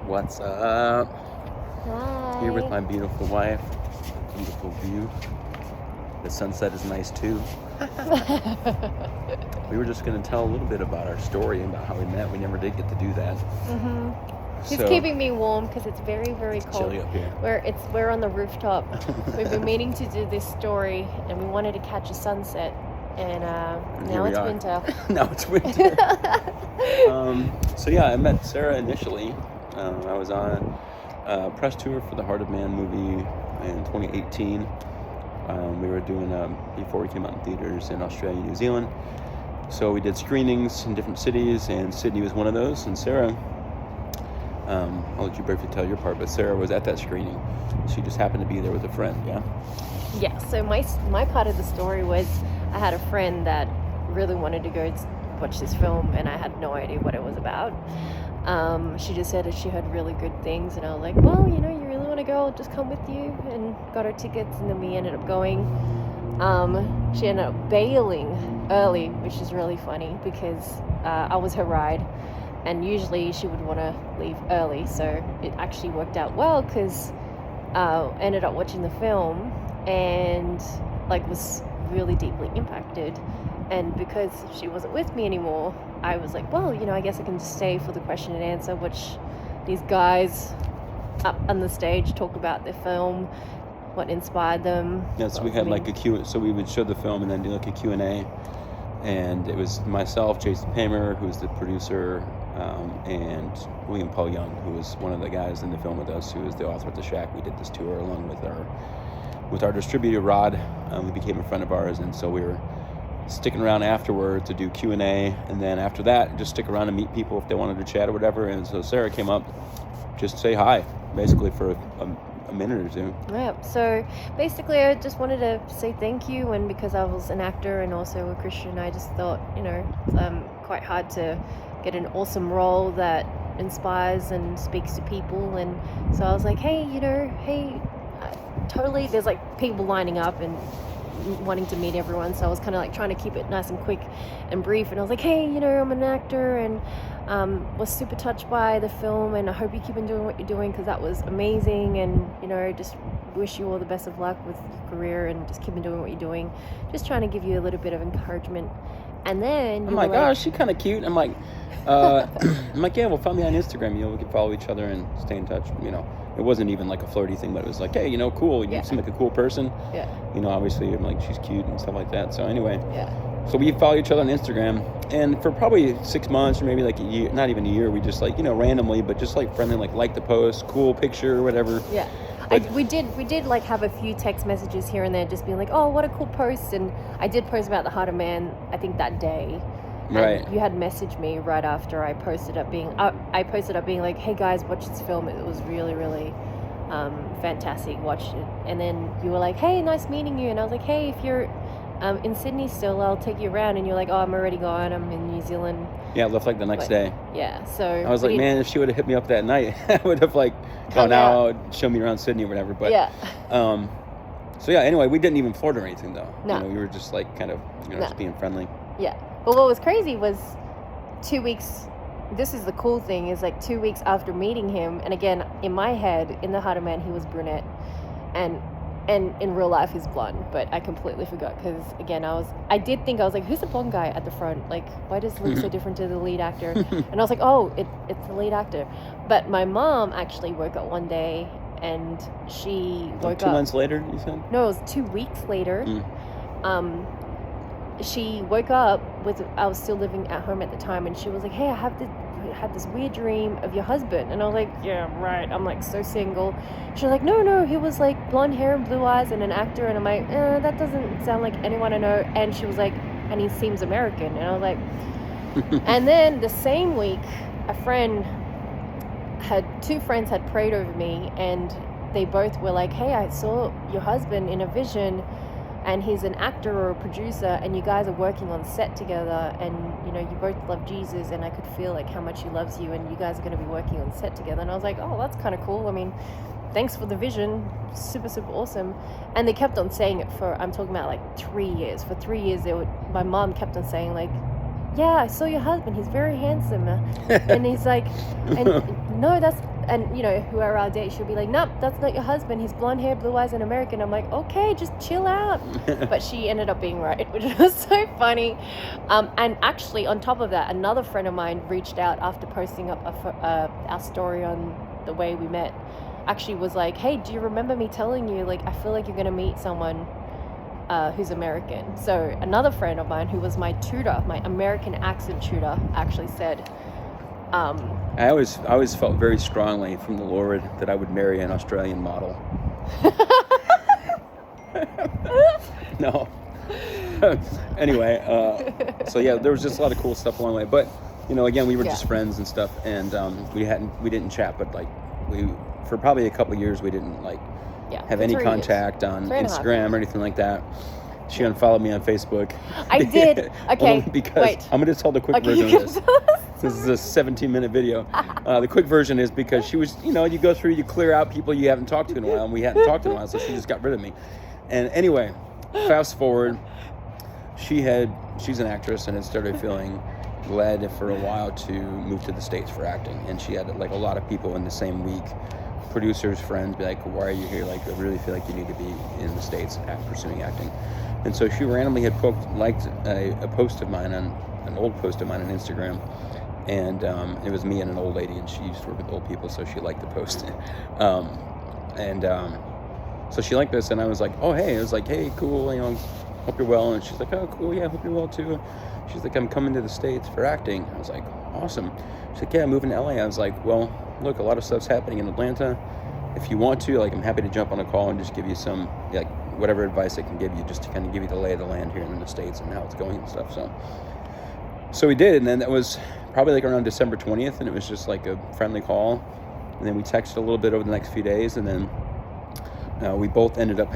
What's up? Hi. Here with my beautiful wife. Beautiful view. The sunset is nice too. We were just going to tell a little bit about our story and about how we met. We never did get to do that. He's keeping me warm because it's very, very cold. Chilly up here. We're on the rooftop. We've been meaning to do this story, and we wanted to catch a sunset. And now it's winter. Now it's winter. So yeah, I met Sarah initially. I was on a press tour for the Heart of Man movie in 2018. We were doing before we came out in theaters in Australia and New Zealand. So we did screenings in different cities, and Sydney was one of those. And Sarah, I'll let you briefly tell your part, but Sarah was at that screening. She just happened to be there with a friend, yeah? Yeah, so my part of the story was I had a friend that really wanted to go watch this film, and I had no idea what it was about. She just said that she heard really good things, and I was like, well, you really want to go, I'll just come with you, and got her tickets, and then we ended up going. She ended up bailing early, which is really funny because I was her ride, and usually she would want to leave early, so it actually worked out well because I ended up watching the film and was really deeply impacted. And because she wasn't with me anymore, I was like, well, I guess I can just stay for the question and answer, which these guys up on the stage talk about their film, what inspired them. Yeah, so we had so we would show the film and then do a Q&A. And it was myself, Jason Paymer, who's the producer, and William Paul Young, who was one of the guys in the film with us, who was the author of The Shack. We did this tour along with our distributor, Rod. He became a friend of ours, and so we were sticking around afterward to do Q&A, and then after that, just stick around and meet people if they wanted to chat or whatever. And so Sarah came up just to say hi, basically for a minute or two. Yeah, so basically I just wanted to say thank you, and because I was an actor and also a Christian, I just thought, it's quite hard to get an awesome role that inspires and speaks to people. And so I was like, hey, totally, there's people lining up and wanting to meet everyone, so I was kind of trying to keep it nice and quick and brief, and I was like, hey, I'm an actor, and was super touched by the film, and I hope you keep on doing what you're doing because that was amazing, and just wish you all the best of luck with your career, and just keep on doing what you're doing, just trying to give you a little bit of encouragement. And then I'm like, oh, she's kind of cute. I'm like, yeah, well, follow me on Instagram. We can follow each other and stay in touch. It wasn't even a flirty thing, but it was hey, cool. You seem like a cool person. Yeah. Obviously, I'm like, she's cute and stuff like that. So anyway. Yeah. So we follow each other on Instagram, and for probably 6 months or maybe a year, not even a year, we just randomly, but just friendly, like the post, cool picture, whatever. Yeah. We did have a few text messages here and there, just being like, oh, what a cool post. And I did post about the Heart of Man, I think that day. Right. And you had messaged me right after I posted up being like, hey guys, watch this film. It was really, really fantastic. Watch it. And then you were like, hey, nice meeting you. And I was like, hey, if you're in Sydney still, I'll take you around. And you're like, oh, I'm already gone. I'm in New Zealand. Yeah, I left the next day. Yeah, so I was like, man, if she would have hit me up that night, I would have gone out, show me around Sydney or whatever. But yeah. So yeah, anyway, we didn't even flirt or anything though. No. We were just just being friendly. Yeah. But what was crazy was 2 weeks. This is the cool thing, is 2 weeks after meeting him, and again, in my head, in the Heart of Man, he was brunette, and in real life he's blonde, but I completely forgot because again, I did think, I was like, who's the blonde guy at the front? Why does he look so different to the lead actor? And I was like, oh, it's the lead actor. But my mom actually woke up one day and she woke up 2 months later, you said? No, it was 2 weeks later. She woke up I was still living at home at the time, and she was like, hey, I had this weird dream of your husband. And I was like, yeah, right, I'm so single. She was like, no, he was blonde hair and blue eyes and an actor. And I'm like, that doesn't sound like anyone I know. And she was like, and he seems American. And I was like, and then the same week, two friends had prayed over me, and they both were like, hey, I saw your husband in a vision, and he's an actor or a producer, and you guys are working on set together, and you both love Jesus, and I could feel how much he loves you, and you guys are going to be working on set together. And I was like, oh, that's kind of cool. I mean, thanks for the vision, super, super awesome. And they kept on saying it for, I'm talking about 3 years. For 3 years, my mom kept on saying yeah, I saw your husband, he's very handsome. And he's like, and no, and you know, whoever I date, she'll be like, nope, that's not your husband, he's blonde hair, blue eyes, and American. I'm like, okay, just chill out. But she ended up being right, which was so funny. And actually, on top of that, another friend of mine reached out after posting up our story on the way we met. Actually was like, hey, do you remember me telling you, like, I feel like you're going to meet someone who's American. So another friend of mine who was my tutor, my American accent tutor, actually said, I always felt very strongly from the Lord that I would marry an Australian model. No. Anyway, so yeah, there was just a lot of cool stuff along the way. But, you know, again, we were just friends and stuff, and we didn't chat, but like for probably a couple of years we didn't like have any contact on Instagram or anything like that. She unfollowed me on Facebook. I did. Okay. Because I'm going to tell the quick version of this. This is a 17-minute video. The quick version is because she was, you know, you go through, you clear out people you haven't talked to in a while, and we hadn't talked in a while, so she just got rid of me. And anyway, fast forward, she's an actress and had started feeling led for a while to move to the States for acting. And she had like a lot of people in the same week, producers, friends, be like, why are you here? Like, I really feel like you need to be in the States pursuing acting. And so she randomly had liked a post of mine an old post of mine on Instagram. And it was me and an old lady, and she used to work with old people, so she liked the post. So she liked this, and I was like, oh, hey. I was like, hey, cool, you know, hope you're well. And she's like, oh, cool, yeah, hope you're well, too. She's like, I'm coming to the States for acting. I was like, awesome. She's like, yeah, I'm moving to LA. I was like, well, look, a lot of stuff's happening in Atlanta. If you want to, like, I'm happy to jump on a call and just give you some, like, whatever advice I can give you, just to kind of give you the lay of the land here in the States and how it's going and stuff. So we did, and then that was probably like around December 20th, and it was just like a friendly call. And then we texted a little bit over the next few days, and then we both ended up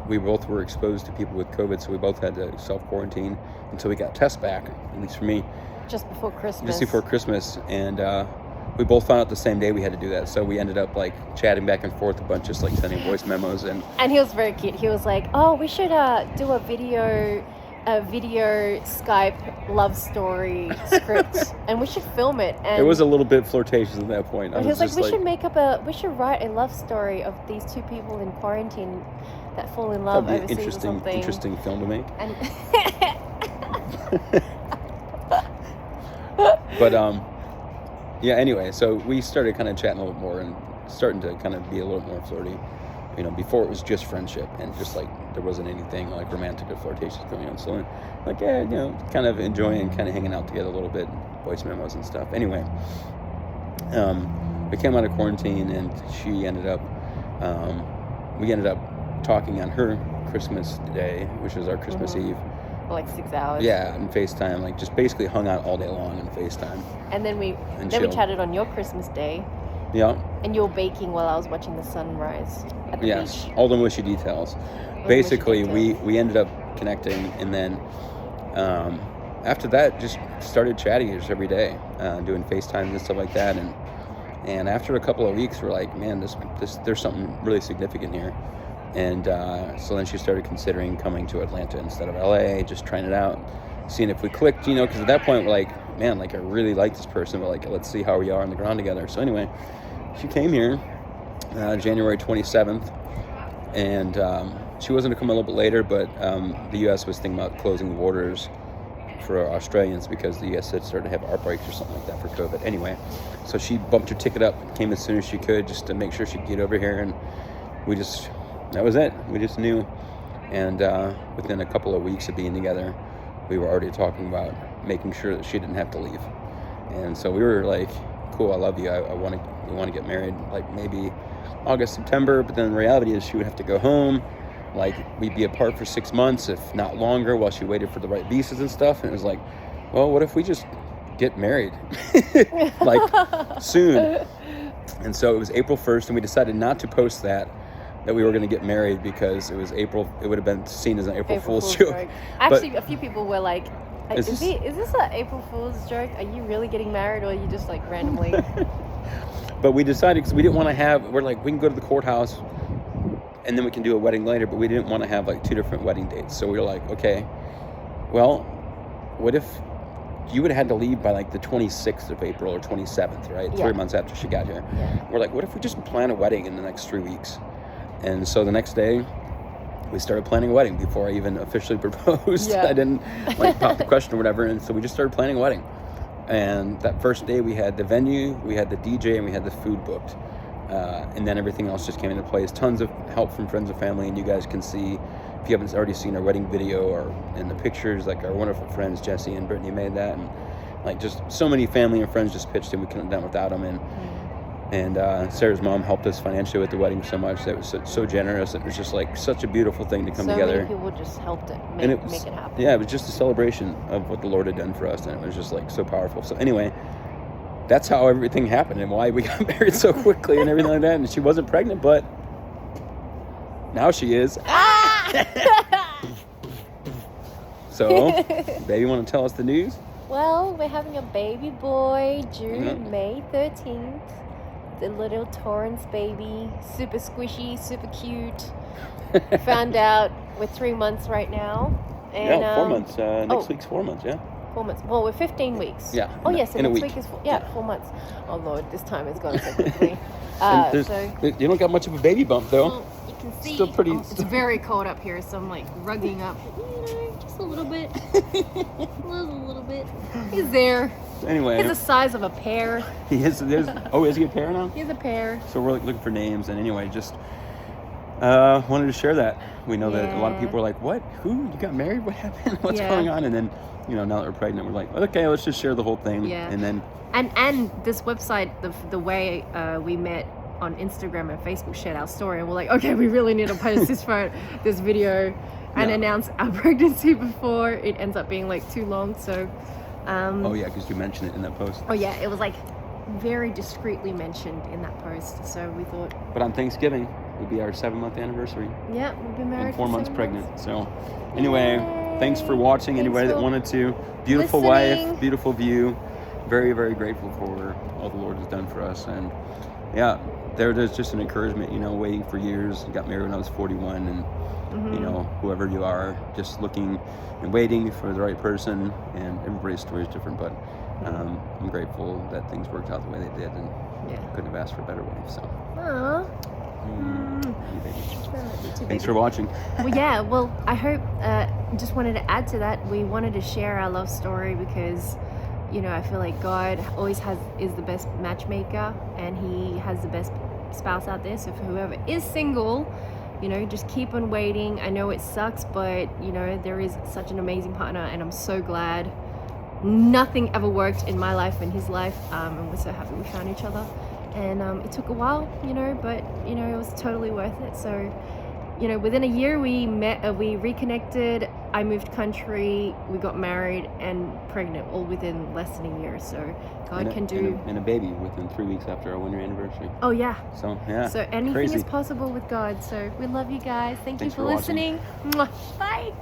we both were exposed to people with COVID, so we both had to self-quarantine until we got tests back, at least for me. Just before Christmas. And we both found out the same day we had to do that, so we ended up like chatting back and forth a bunch, just like sending voice memos. And he was very cute. He was like, oh, we should do a video Skype love story script, and we should film it. And it was a little bit flirtatious at that point. He was like, we should write a love story of these two people in quarantine that fall in love overseas or something. Interesting film to make. And but yeah. Anyway, so we started kind of chatting a little more and starting to kind of be a little more flirty. You know, before it was just friendship and just like there wasn't anything like romantic or flirtatious going on. So like, yeah, you know, kind of enjoying kind of hanging out together a little bit, voice memos and stuff. Anyway, we came out of quarantine, and we ended up talking on her Christmas day, which was our Christmas Eve. Like 6 hours. Yeah, and FaceTime, like just basically hung out all day long in FaceTime. And then we chatted on your Christmas day. Yeah. And you were baking while I was watching the sunrise at the beach. All the mushy details. Basically, we ended up connecting, and then after that, just started chatting just every day, doing FaceTime and stuff like that. And after a couple of weeks, we're like, man, there's something really significant here. And so then she started considering coming to Atlanta instead of LA, just trying it out, seeing if we clicked, you know, because at that point we're like, man, like I really like this person, but like let's see how we are on the ground together. So anyway, she came here January 27th, and she was going to come a little bit later, but the U.S. was thinking about closing the borders for Australians because the U.S. had started to have outbreaks or something like that for COVID. Anyway, so she bumped her ticket up, came as soon as she could just to make sure she'd get over here, and that was it. We just knew. And within a couple of weeks of being together, we were already talking about making sure that she didn't have to leave. And so we were like, cool, I love you. We want to get married like maybe August, September. But then the reality is she would have to go home. Like we'd be apart for 6 months, if not longer, while she waited for the right visas and stuff. And it was like, well, what if we just get married like soon? And so it was April 1st, and we decided not to post that we were going to get married because it was April. It would have been seen as an April Fool's joke. Actually, a few people were like, is this an April Fool's joke? Are you really getting married, or are you just like randomly? But we decided, because we didn't want to we're like, we can go to the courthouse and then we can do a wedding later, but we didn't want to have like 2 different wedding dates. So we were like, okay, well, what if you would have had to leave by like the 26th of April or 27th, right? Yeah. 3 months after she got here. Yeah. We're like, what if we just plan a wedding in the next 3 weeks? And so the next day, we started planning a wedding before I even officially proposed. Yeah. I didn't like pop the question or whatever. And so we just started planning a wedding. And that first day we had the venue, we had the DJ, and we had the food booked. And then everything else just came into place. Tons of help from friends and family. And you guys can see, if you haven't already seen our wedding video or in the pictures, like our wonderful friends, Jesse and Brittany made that. And like just so many family and friends just pitched in. We couldn't have done without them. And Sarah's mom helped us financially with the wedding so much. That was so generous. It was just like such a beautiful thing to come together. So many people just helped make it happen. Yeah, it was just a celebration of what the Lord had done for us, and it was just like so powerful. So anyway, that's how everything happened and why we got married so quickly and everything like that. And she wasn't pregnant, but now she is. So, baby, want to tell us the news? Well, we're having a baby boy June, May 13th. The little Torrance baby, super squishy, super cute. Found out we're 3 months right now. And, 4 months. Next week's 4 months, yeah. 4 months. Well, we're 15 weeks. Yeah. Oh, yes. So in a next week. week is 4 months. Oh, Lord, this time has gone so quickly. You don't got much of a baby bump, though. Well, you can see. Still pretty. It's very cold up here, so I'm like rugging up. Just a little bit. a little bit. He's there. Anyway. He's the size of a pear. Is he a pear now? He's a pear. So we're looking for names, and anyway, just wanted to share that. We know that a lot of people are like, "What? Who? You got married? What happened? What's going on?" And then, now that we're pregnant, we're like, "Okay, let's just share the whole thing." Yeah. And then, and this website, the way we met on Instagram and Facebook, shared our story, and we're like, "Okay, we really need to post this video, and announce our pregnancy before it ends up being like too long." So. Because you mentioned it in that post. Oh yeah, it was like very discreetly mentioned in that post. So we thought. But on Thanksgiving would be our 7-month anniversary. Yeah, we've been married and 4 months 7 pregnant. months. So, anyway, thanks for watching. Anybody that wanted to, beautiful wife, beautiful view. Very, very grateful for all the Lord has done for us. And yeah, there's just an encouragement. Waiting for years. I got married when I was 41, and whoever you are, just looking and waiting for the right person, and everybody's story is different, but I'm grateful that things worked out the way they did, and couldn't have asked for a better wife. So thanks for watching. Well, I hope just wanted to add to that, we wanted to share our love story because I feel like God always is the best matchmaker, and he has the best spouse out there. So for whoever is single, just keep on waiting. I know it sucks, but there is such an amazing partner, and I'm so glad nothing ever worked in my life and his life, and we're so happy we found each other. And it took a while, but it was totally worth it. So within a year we met, we reconnected, I moved country, we got married and pregnant, all within less than a year. So God can do. And a baby within 3 weeks after our 1-year anniversary. Oh yeah. So yeah. So anything crazy. is possible with God. So we love you guys. Thanks you for watching. listening. Mwah. Bye.